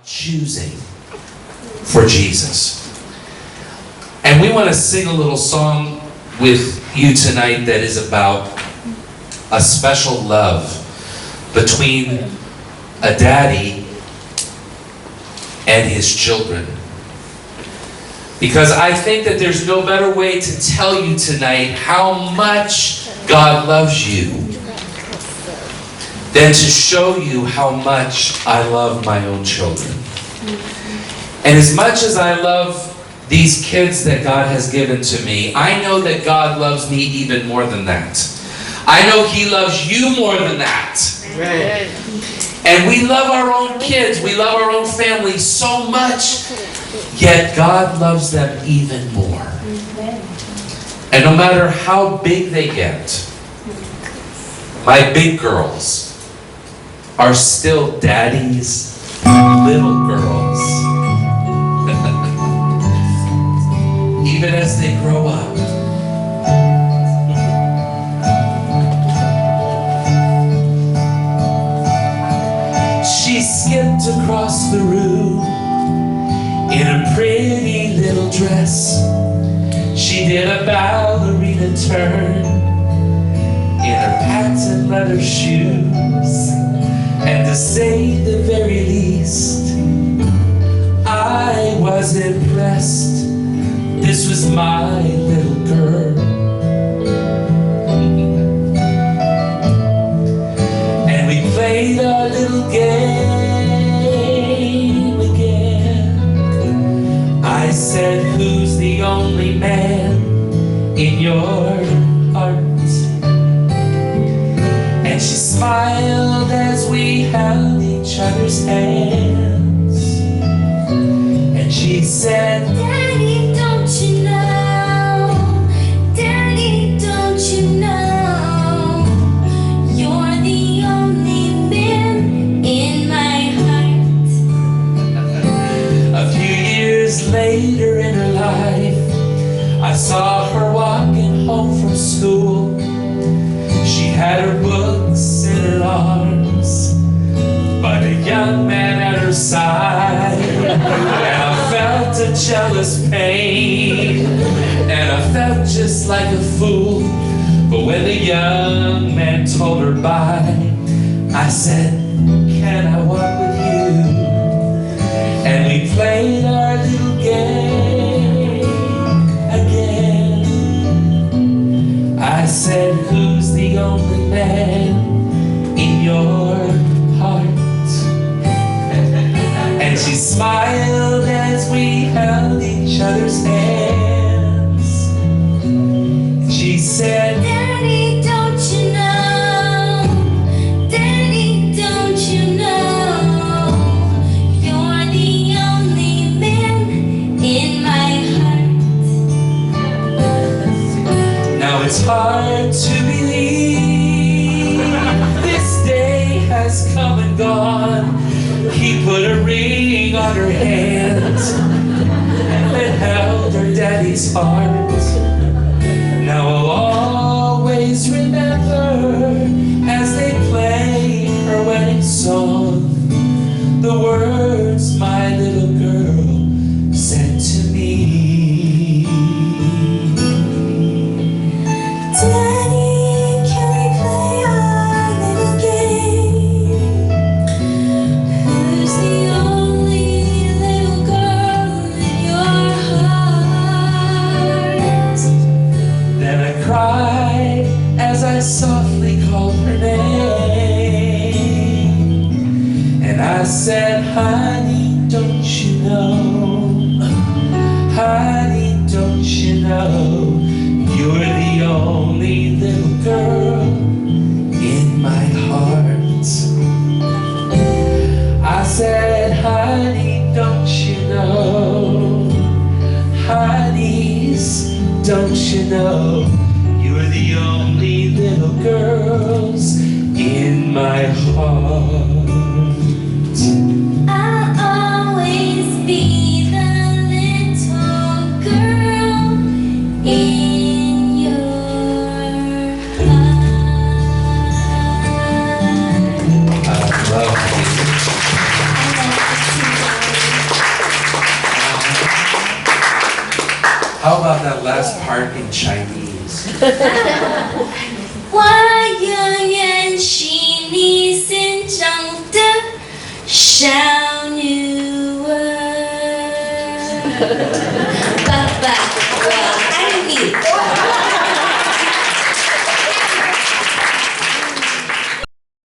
choosing for Jesus. And we want to sing a little song with you tonight that is about a special love between a daddy and his children. Because I think that there's no better way to tell you tonight how much God loves you than to show you how much I love my own children. And as much as I love these kids that God has given to me, I know that God loves me even more than that. I know He loves you more than that. Right. And we love our own kids, we love our own family so much, yet God loves them even more. And no matter how big they get, my big girls are still daddy's little girls. Even as they grow up. She skipped across the room in a pretty little dress. She did a ballerina turn in her patent leather shoes. And to say the very least, I was impressed. This was my little girl. And we played our little game again. I said, who's the only man in your heart? And she smiled as we held each other's hands. And she said, Daddy, don't you know? Daddy, don't you know? You're the only man in my heart. A few years later in her life, I saw her walking home from school. She had her books in her arms, but a young man at her side. And I felt a jealous pain, and I felt just like a fool. But when the young man told her bye, I said, can I walk with you? And we played our little game again. I said, who's the only man in your heart? And she smiled as we held each other's hands. She said, Daddy, don't you know? Daddy, don't you know? You're the only man in my heart. now it's hard to believe this day has come and gone. He put a ring on her hand and held her daddy's heart. Now I'll always remember as they play her wedding song, the words my little girl said to me. Daddy, can we play our little game? Who's the only little girl in your heart? Then I cried as I softly called her name. And I said, honey, don't you know? Honey, don't you know? You're the only little girl in my heart. I said, honey, don't you know? Honeys, don't you know? You're the only little girls in my heart. I'll always be the little girl in your heart. I love you. I love you too. How about that last part in Chinese? 花永远是你心中的小